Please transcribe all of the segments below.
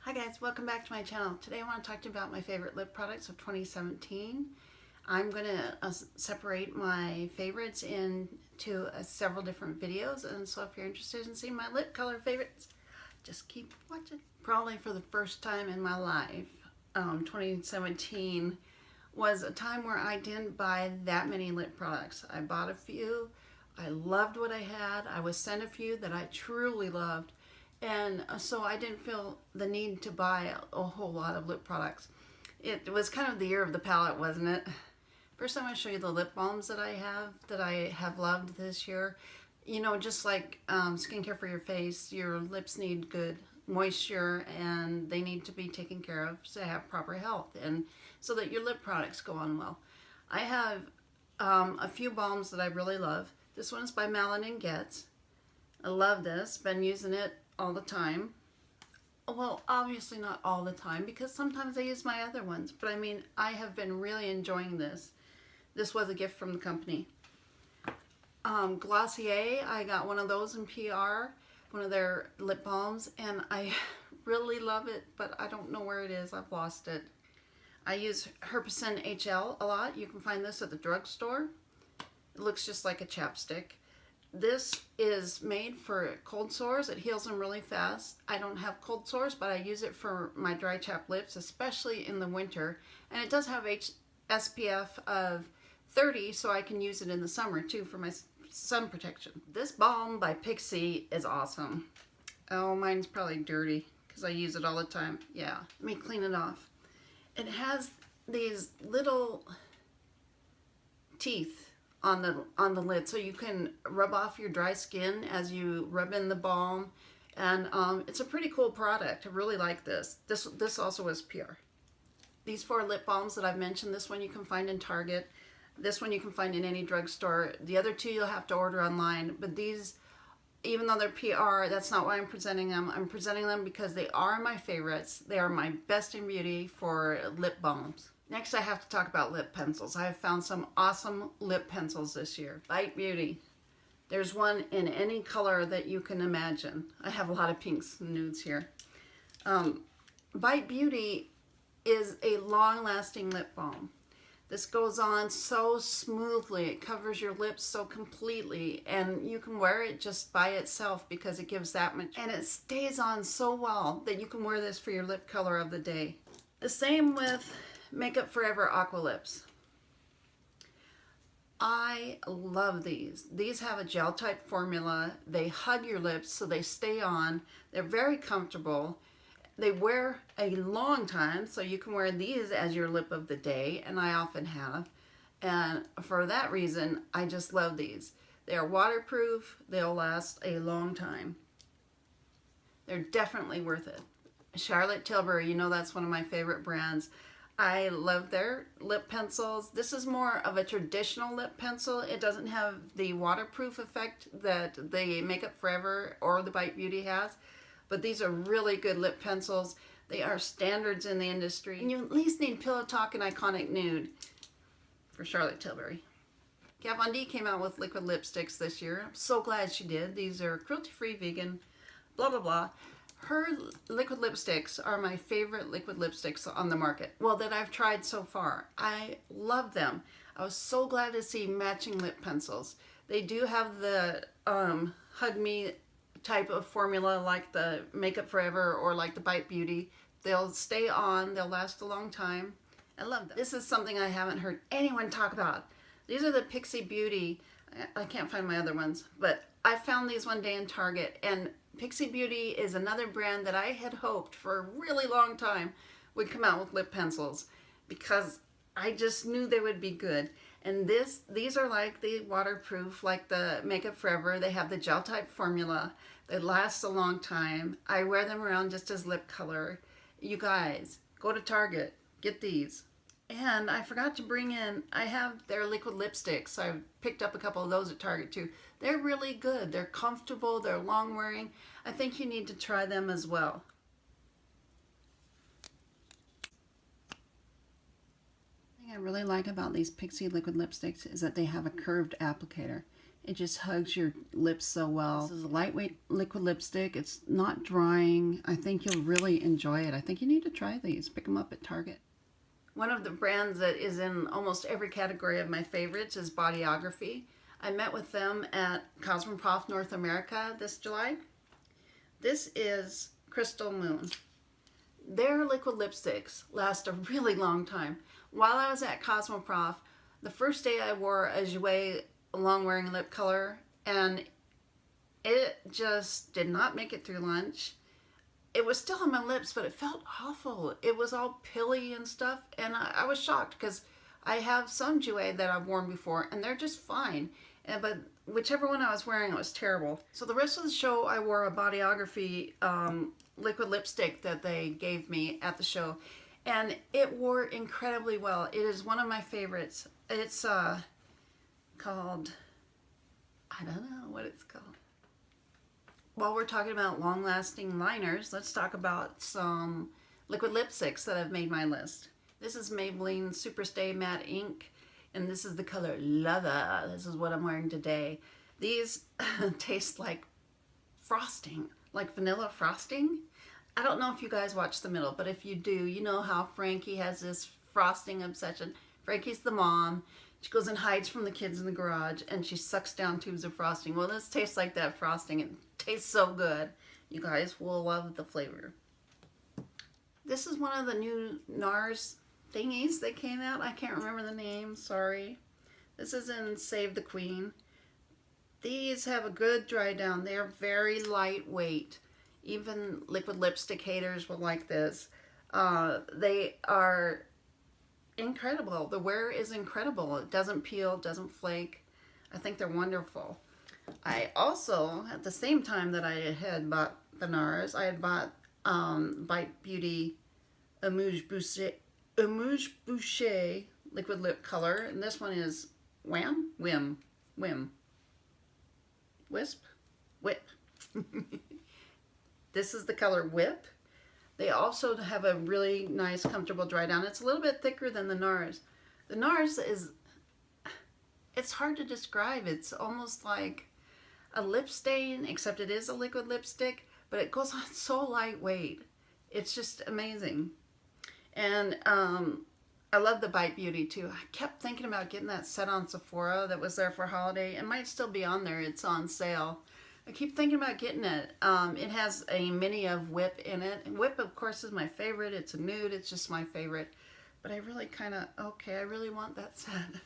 Hi guys, welcome back to my channel. Today I want to talk to you about my favorite lip products of 2017. I'm going to separate my favorites into several different videos, and so if you're interested in seeing my lip color favorites, just keep watching. Probably for the first time in my life, 2017 was a time where I didn't buy that many lip products. I bought a few, I loved what I had, I was sent a few that I truly loved, and so I didn't feel the need to buy a whole lot of lip products. It was kind of the year of the palette, wasn't it? First I'm going to show you the lip balms that I have loved this year. You know, just like skincare for your face, your lips need good moisture and they need to be taken care of to have proper health and so that your lip products go on well. I have a few balms that I really love. This one's by Malin & Getz. I love this, been using it all the time. Well, obviously not all the time because sometimes I use my other ones, but I mean, I have been really enjoying this. This was a gift from the company. Glossier, I got one of those in PR, one of their lip balms, and I really love it, but I don't know where it is. I've lost it. I use Herpesen HL a lot. You can find this at the drugstore. It looks just like a chapstick. This is made for cold sores. It heals them really fast. I don't have cold sores, but I use it for my dry chapped lips, especially in the winter. And it does have SPF of 30, so I can use it in the summer too for my sun protection. This balm by Pixi is awesome. Oh, mine's probably dirty because I use it all the time. Yeah, let me clean it off. It has these little teeth on the lid, so you can rub off your dry skin as you rub in the balm, and it's a pretty cool product. I really like this. This also is PR. These 4 lip balms that I've mentioned, this one you can find in Target, this one you can find in any drugstore. The other 2 you'll have to order online, but these, even though they're PR, that's not why I'm presenting them. I'm presenting them because they are my favorites. They are my best in beauty for lip balms. Next, I have to talk about lip pencils. I have found some awesome lip pencils this year. Bite Beauty. There's one in any color that you can imagine. I have a lot of pinks and nudes here. Bite Beauty is a long-lasting lip balm. This goes on so smoothly. It covers your lips so completely, and you can wear it just by itself because it gives that much. And it stays on so well that you can wear this for your lip color of the day. The same with Makeup Forever Aqua Lips. I love these. These have a gel type formula. They hug your lips so they stay on. They're very comfortable. They wear a long time, so you can wear these as your lip of the day, and I often have. And for that reason, I just love these. They are waterproof. They'll last a long time. They're definitely worth it. Charlotte Tilbury, you know that's one of my favorite brands. I love their lip pencils. This is more of a traditional lip pencil. It doesn't have the waterproof effect that the Makeup Forever or the Bite Beauty has, but these are really good lip pencils. They are standards in the industry. And you at least need Pillow Talk and Iconic Nude for Charlotte Tilbury. Kat Von D came out with liquid lipsticks this year. I'm so glad she did. These are cruelty-free, vegan, blah, blah, blah. Her liquid lipsticks are my favorite liquid lipsticks on the market. Well, that I've tried so far. I love them. I was so glad to see matching lip pencils. They do have the Hug Me type of formula like the Makeup Forever or like the Bite Beauty. They'll stay on. They'll last a long time. I love them. This is something I haven't heard anyone talk about. These are the Pixi Beauty. I can't find my other ones, but I found these one day in Target, and Pixi Beauty is another brand that I had hoped for a really long time would come out with lip pencils because I just knew they would be good. And these are like the waterproof, like the Makeup Forever. They have the gel type formula. They last a long time. I wear them around just as lip color. You guys, go to Target, get these. And I forgot to bring in, I have their liquid lipsticks. I picked up a couple of those at Target too. They're really good. They're comfortable. They're long wearing. I think you need to try them as well. The thing I really like about these Pixi liquid lipsticks is that they have a curved applicator. It just hugs your lips so well. This is a lightweight liquid lipstick. It's not drying. I think you'll really enjoy it. I think you need to try these. Pick them up at Target. One of the brands that is in almost every category of my favorites is Bodyography. I met with them at Cosmoprof North America this July. This is Crystal Moon. Their liquid lipsticks last a really long time. While I was at Cosmoprof, the first day I wore a Jouer long wearing lip color, and it just did not make it through lunch. It was still on my lips, but it felt awful. It was all pilly and stuff, and I was shocked because I have some Jouer that I've worn before, and they're just fine. But whichever one I was wearing, it was terrible. So the rest of the show, I wore a Bodyography liquid lipstick that they gave me at the show, and it wore incredibly well. It is one of my favorites. It's called, I don't know what it's called. While we're talking about long-lasting liners, let's talk about some liquid lipsticks that have made my list. This is Maybelline Superstay Matte Ink, and this is the color Leather. This is what I'm wearing today. These taste like frosting, like vanilla frosting. I don't know if you guys watch The Middle, but if you do, you know how Frankie has this frosting obsession. Frankie's the mom. She goes and hides from the kids in the garage, and she sucks down tubes of frosting. Well, this tastes like that frosting. It tastes so good. You guys will love the flavor. This is one of the new NARS thingies that came out. I can't remember the name, sorry. This is in Save the Queen. These have a good dry down. They're very lightweight. Even liquid lipstick haters will like this. They are incredible. The wear is incredible. It doesn't peel, doesn't flake. I think they're wonderful. I also, at the same time that I had bought the NARS, I had bought Bite Beauty Amuse Boucher liquid lip color, and this one is Whip. This is the color Whip. They also have a really nice, comfortable dry down. It's a little bit thicker than the NARS. The NARS is, it's hard to describe. It's almost like a lip stain, except it is a liquid lipstick, but it goes on so lightweight. It's just amazing. And I love the Bite Beauty too. I kept thinking about getting that set on Sephora that was there for holiday. It might still be on there. It's on sale. I keep thinking about getting it. It has a mini of Whip in it. And Whip, of course, is my favorite. It's a nude. It's just my favorite. But I really I really want that set.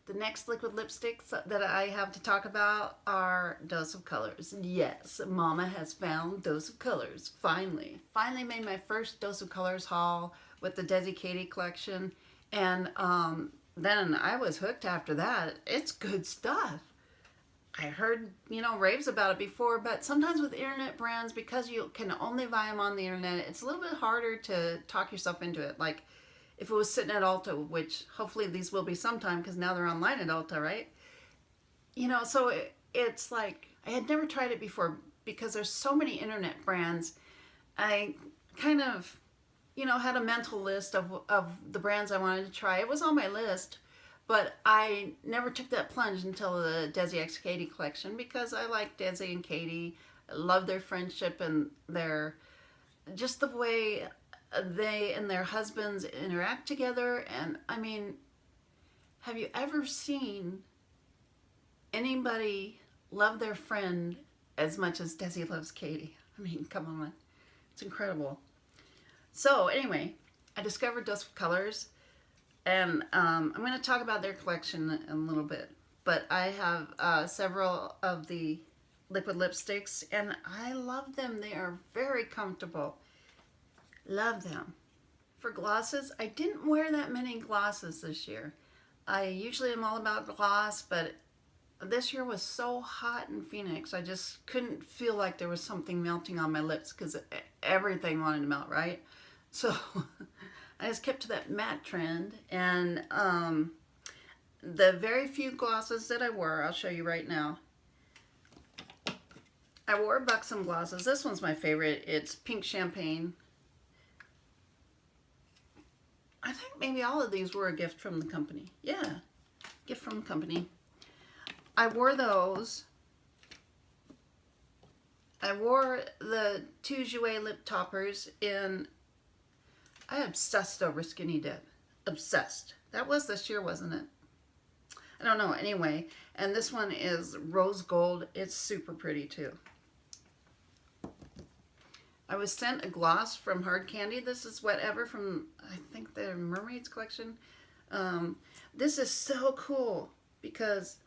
The next liquid lipsticks that I have to talk about are Dose of Colors. Yes, Mama has found Dose of Colors. Finally. Finally made my first Dose of Colors haul with the Desi Katy collection. And then I was hooked after that. It's good stuff. I heard, raves about it before, but sometimes with internet brands, because you can only buy them on the internet, it's a little bit harder to talk yourself into it. Like if it was sitting at Ulta, which hopefully these will be sometime because now they're online at Ulta, right? So it's like, I had never tried it before because there's so many internet brands. I kind of, had a mental list of the brands I wanted to try. It was on my list. But I never took that plunge until the Desi x Katy collection because I like Desi and Katy. I love their friendship and just the way they and their husbands interact together. And I mean, have you ever seen anybody love their friend as much as Desi loves Katy? I mean, come on. It's incredible. So anyway, I discovered Dose of Colors. And I'm going to talk about their collection in a little bit. But I have several of the liquid lipsticks, and I love them. They are very comfortable. Love them. For glosses, I didn't wear that many glosses this year. I usually am all about gloss, but this year was so hot in Phoenix, I just couldn't feel like there was something melting on my lips because everything wanted to melt, right? So I just kept to that matte trend, and the very few glosses that I wore, I'll show you right now. I wore Buxom glosses. This one's my favorite. It's Pink Champagne. I think maybe all of these were a gift from the company. Yeah, gift from the company. I wore those. I wore the two Jouer lip toppers in, I obsessed over Skinny Dip. Obsessed. That was this year, wasn't it? I don't know. Anyway, and this one is rose gold. It's super pretty too. I was sent a gloss from Hard Candy. This is Wetever from, I think, the Mermaids collection. This is so cool because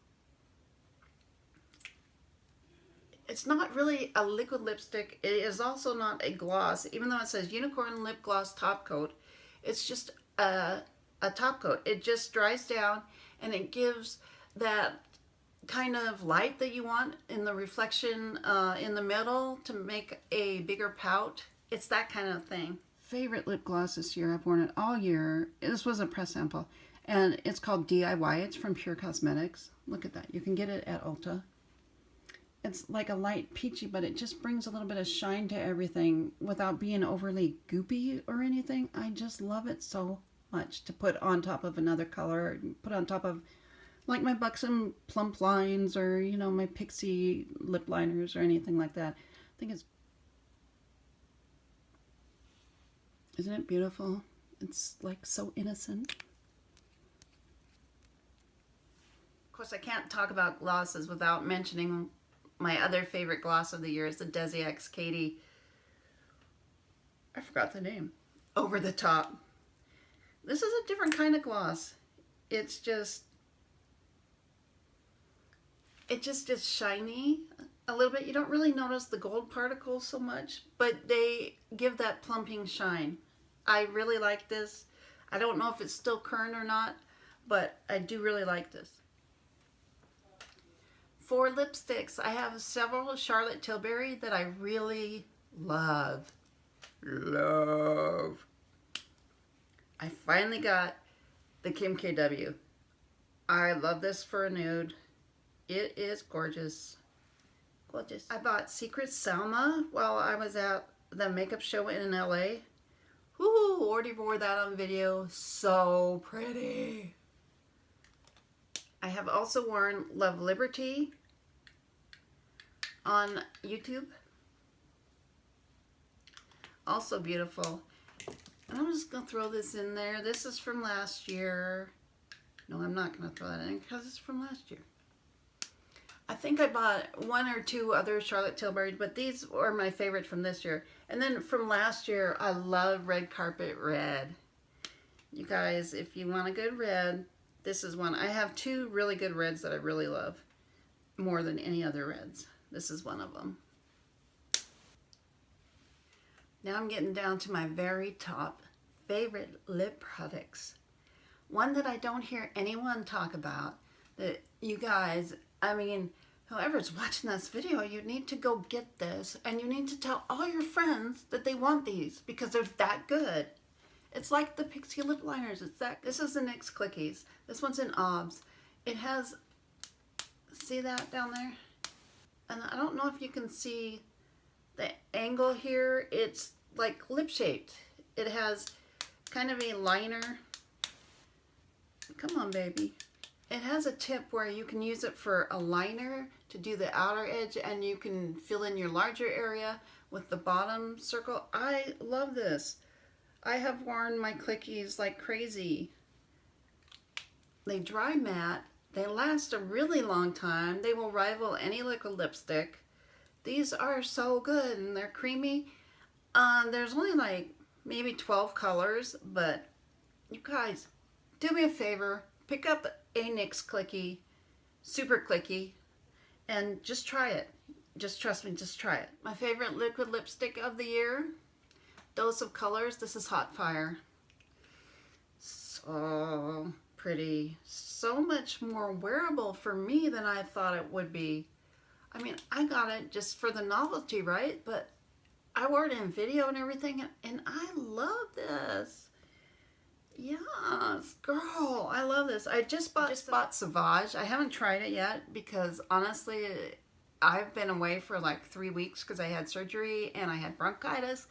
it's not really a liquid lipstick. It is also not a gloss. Even though it says Unicorn Lip Gloss Top Coat, it's just a top coat. It just dries down and it gives that kind of light that you want in the reflection in the middle to make a bigger pout. It's that kind of thing. Favorite lip gloss this year. I've worn it all year. This was a press sample. And it's called DIY. It's from Pure Cosmetics. Look at that. You can get it at Ulta. It's like a light peachy, but it just brings a little bit of shine to everything without being overly goopy or anything. I just love it so much to put on top of another color, put on top of like my Buxom Plump lines or, you know, my Pixie lip liners or anything like that. I think it's, isn't it beautiful? It's like so innocent. Of course, I can't talk about glosses without mentioning my other favorite gloss of the year is the Desi X Katy. I forgot the name. Over the Top. This is a different kind of gloss. It's just is shiny a little bit. You don't really notice the gold particles so much, but they give that plumping shine. I really like this. I don't know if it's still current or not, but I do really like this. For lipsticks, I have several Charlotte Tilbury that I really love. I finally got the Kim KW. I love this for a nude. It is gorgeous. Gorgeous. I bought Secret Selma while I was at the makeup show in LA. Woohoo! Already wore that on video. So pretty. I have also worn Love Liberty on YouTube. Also beautiful. And I'm just going to throw this in there. This is from last year. No, I'm not going to throw that in because it's from last year. I think I bought one or two other Charlotte Tilbury, but these are my favorite from this year. And then from last year, I love Red Carpet Red. You guys, if you want a good red, this is one. I have two really good reds that I really love more than any other reds. This is one of them. Now I'm getting down to my very top favorite lip products. One that I don't hear anyone talk about, that you guys, I mean, whoever's watching this video, you need to go get this and you need to tell all your friends that they want these because they're that good. It's like the Pixie lip liners. This is the NYX Clickies. This one's in Obs. It has, see that down there? And I don't know if you can see the angle here. It's like lip shaped. It has kind of a liner. Come on, baby. It has a tip where you can use it for a liner to do the outer edge and you can fill in your larger area with the bottom circle. I love this. I have worn my Clickies like crazy. They dry matte. They last a really long time. They will rival any liquid lipstick. These are so good and they're creamy. There's only like maybe 12 colors, but you guys, do me a favor. Pick up a NYX Clicky, super clicky, and just try it. Just trust me, just try it. My favorite liquid lipstick of the year, Dose of Colors. This is Hot Fire. So pretty. So much more wearable for me than I thought it would be. I mean, I got it just for the novelty, right? But I wore it in video and everything, and I love this. Yes, girl, I love this. I just bought Sauvage. I haven't tried it yet because honestly, I've been away for like 3 weeks because I had surgery and I had bronchitis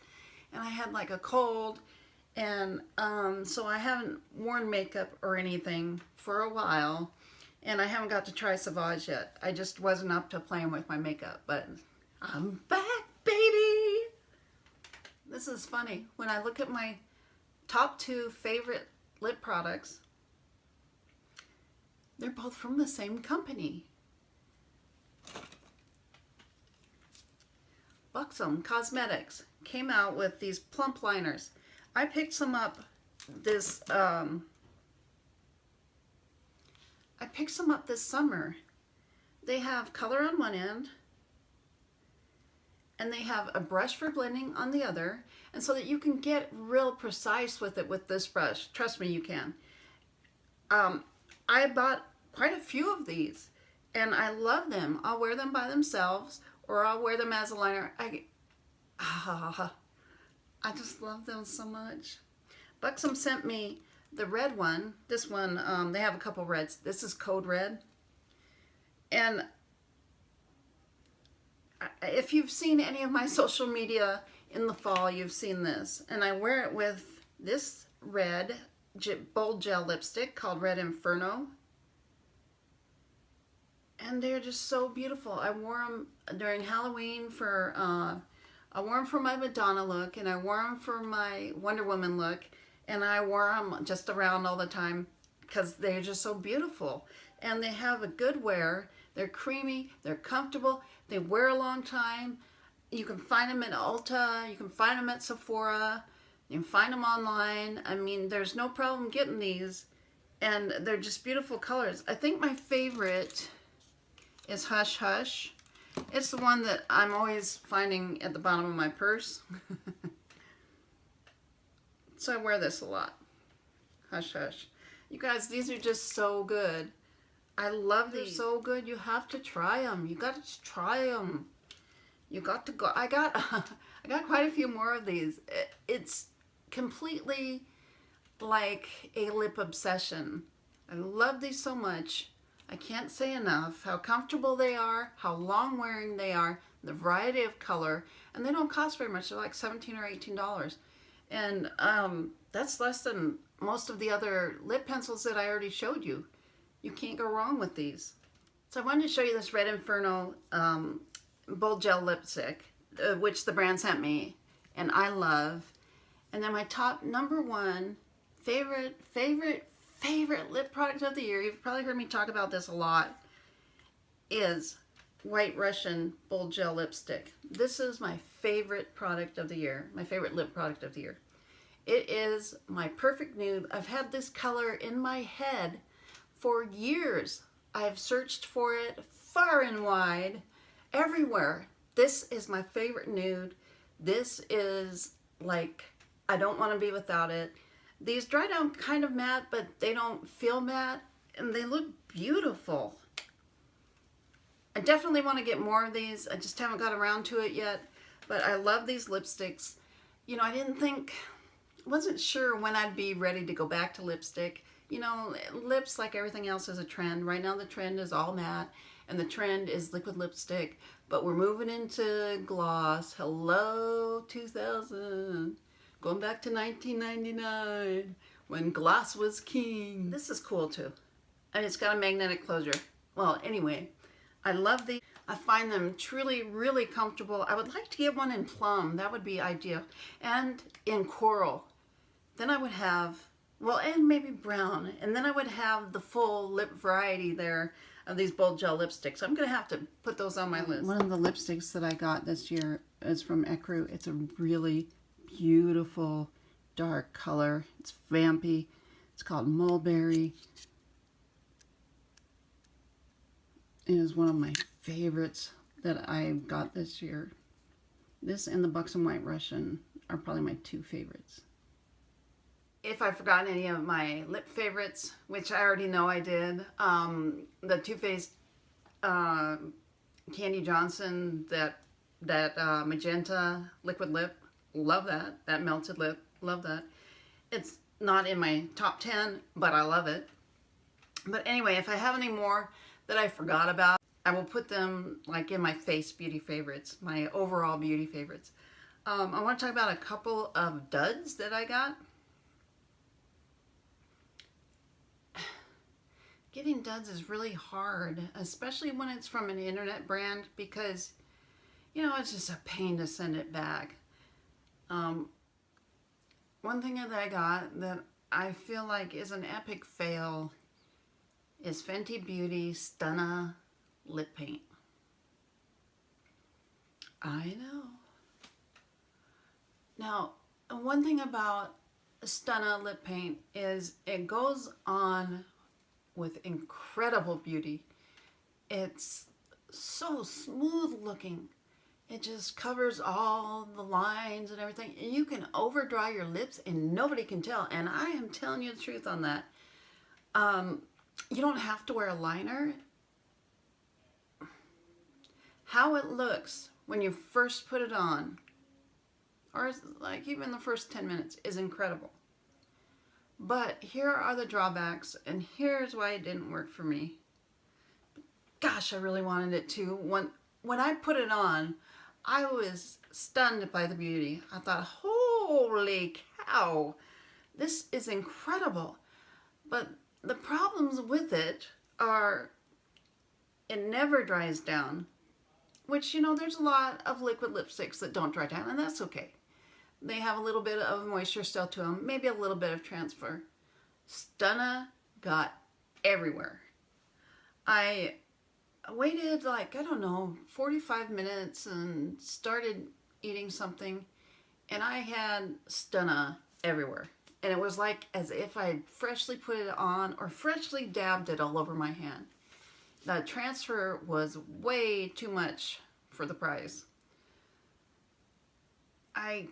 and I had like a cold, and so I haven't worn makeup or anything for a while. And I haven't got to try Sauvage yet. I just wasn't up to playing with my makeup, but I'm back, baby! This is funny. When I look at my top 2 favorite lip products, they're both from the same company. Buxom Cosmetics came out with these plump liners. I picked some up this summer. They have color on one end, and they have a brush for blending on the other, and so that you can get real precise with it with this brush. Trust me, you can. I bought quite a few of these, and I love them. I'll wear them by themselves, or I'll wear them as a liner. I just love them so much. Buxom sent me the red one. This one, they have a couple reds. This is Code Red. And if you've seen any of my social media in the fall, you've seen this. And I wear it with this red bold gel lipstick called Red Inferno. And they're just so beautiful. I wore them during Halloween for, I wore them for my Madonna look, and I wore them for my Wonder Woman look, and I wore them just around all the time because they're just so beautiful. And they have a good wear. They're creamy, they're comfortable, they wear a long time. You can find them at Ulta, you can find them at Sephora, you can find them online. I mean, there's no problem getting these, and they're just beautiful colors. I think my favorite is Hush Hush. It's the one that I'm always finding at the bottom of my purse. So I wear this a lot. Hush Hush. You guys, these are just so good. I love these. They're so good. You have to try them. You got to try them. You got to go. I got quite a few more of these. It's completely like a lip obsession. I love these so much. I can't say enough how comfortable they are, how long wearing they are, the variety of color, and they don't cost very much. They're like $17 or $18. And that's less than most of the other lip pencils that I already showed you. You can't go wrong with these. So I wanted to show you this Red Inferno Bold Gel Lipstick, which the brand sent me, and I love. And then my top #1 favorite lip product of the year, you've probably heard me talk about this a lot, is White Russian Bold Gel Lipstick. This is my favorite product of the year, my favorite lip product of the year. It is my perfect nude. I've had this color in my head for years. I've searched for it far and wide, everywhere. This is my favorite nude. This is like, I don't want to be without it. These dry down kind of matte, but they don't feel matte, and they look beautiful. I definitely want to get more of these. I just haven't got around to it yet, but I love these lipsticks. You know, wasn't sure when I'd be ready to go back to lipstick. You know, lips, like everything else, is a trend. Right now the trend is all matte, and the trend is liquid lipstick, but we're moving into gloss. Hello, 2000. Going back to 1999, when gloss was king. This is cool too. And it's got a magnetic closure. Well, anyway, I love these. I find them truly, really comfortable. I would like to get one in plum. That would be ideal. And in coral. Then I would have, well, and maybe brown. And then I would have the full lip variety there of these Bold Gel lipsticks. I'm going to have to put those on my list. One of the lipsticks that I got this year is from ECRU. It's a really beautiful dark color. It's vampy. It's called Mulberry. It is one of my favorites that I got this year. This and the Buxom White Russian are probably my 2 favorites. If I've forgotten any of my lip favorites, which I already know I did, the Too Faced Candy Johnson, that magenta liquid lip, love that. That melted lip, love that. It's not in my top 10, but I love it. But anyway, if I have any more that I forgot about, I will put them like in my face beauty favorites, my overall beauty favorites. I want to talk about a couple of duds that I got. getting duds is really hard, especially when it's from an internet brand, because, you know, it's just a pain to send it back. One thing that I got that I feel like is an epic fail is Fenty Beauty Stunna lip paint. I know. Now, one thing about Stunna lip paint is it goes on with incredible beauty. It's so smooth looking. It just covers all the lines and everything. You can over dry your lips and nobody can tell. And I am telling you the truth on that. You don't have to wear a liner. How it looks when you first put it on, or like even the first 10 minutes, is incredible. But here are the drawbacks, and here's why it didn't work for me. Gosh, I really wanted it to. When I put it on, I was stunned by the beauty. I thought, holy cow, this is incredible. But the problems with it are it never dries down, which, you know, there's a lot of liquid lipsticks that don't dry down, and that's okay. They have a little bit of moisture still to them, maybe a little bit of transfer. Stunna got everywhere. I waited like, I don't know, 45 minutes and started eating something, and I had Stunna everywhere. And it was like as if I had freshly put it on or freshly dabbed it all over my hand. The transfer was way too much for the price. I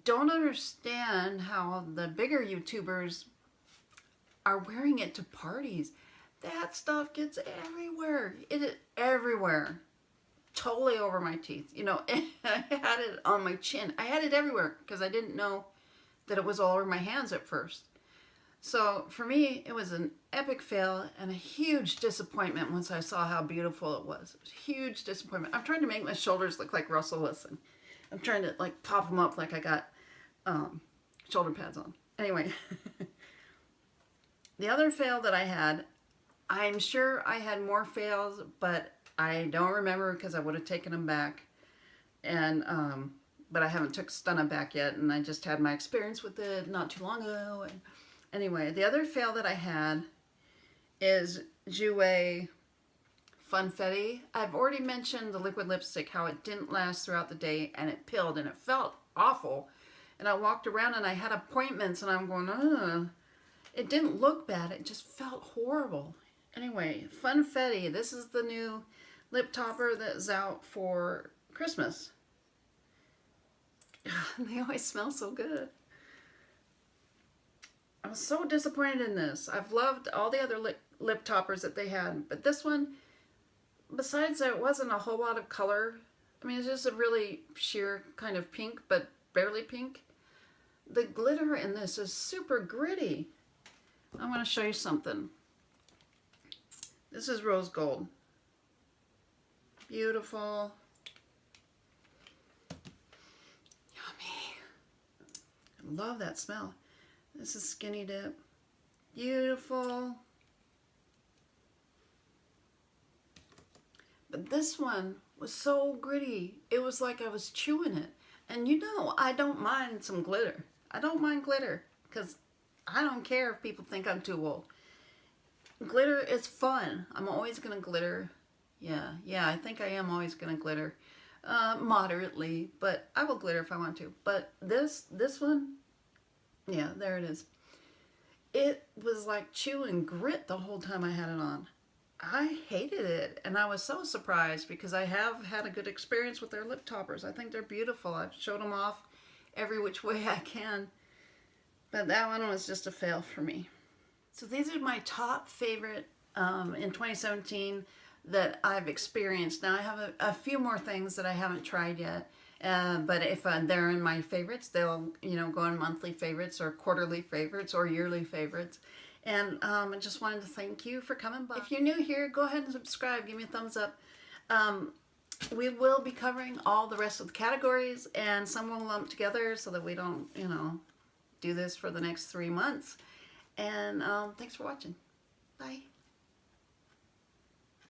don't understand how the bigger YouTubers are wearing it to parties. That stuff gets everywhere. It is everywhere. Totally over my teeth. You know, I had it on my chin. I had it everywhere because I didn't know that it was all over my hands at first. So for me, it was an epic fail and a huge disappointment once I saw how beautiful it was. It was a huge disappointment. I'm trying to make my shoulders look like Russell Wilson. I'm trying to like pop them up like I got shoulder pads on. Anyway, the other fail that I had, I'm sure I had more fails, but I don't remember because I would have taken them back. And but I haven't took Stunna back yet, and I just had my experience with it not too long ago. And anyway, the other fail that I had is Jouer Funfetti. I've already mentioned the liquid lipstick, how it didn't last throughout the day, and it pilled, and it felt awful. And I walked around, and I had appointments, and I'm going, ugh. It didn't look bad, it just felt horrible. Anyway, Funfetti, this is the new lip topper that's out for Christmas. They always smell so good. I was so disappointed in this. I've loved all the other lip toppers that they had, but this one, besides that, it wasn't a whole lot of color. I mean, it's just a really sheer kind of pink, but barely pink. The glitter in this is super gritty. I want to show you something. This is rose gold. Beautiful. Yummy. I love that smell. This is Skinny Dip. Beautiful. But this one was so gritty. It was like I was chewing it. And you know, I don't mind some glitter. I don't mind glitter because I don't care if people think I'm too old. Glitter is fun. I'm always going to glitter. Yeah, I think I am always going to glitter. Moderately, but I will glitter if I want to. But this one, yeah, there it is. It was like chewing grit the whole time I had it on. I hated it, and I was so surprised because I have had a good experience with their lip toppers. I think they're beautiful. I've showed them off every which way I can, but that one was just a fail for me. So these are my top favorite in 2017 that I've experienced. Now I have a few more things that I haven't tried yet, but if they're in my favorites, they'll go in monthly favorites or quarterly favorites or yearly favorites. And I just wanted to thank you for coming by. If you're new here, go ahead and subscribe. Give me a thumbs up. We will be covering all the rest of the categories, and some will lump together so that we don't, do this for the next 3 months. And thanks for watching. Bye.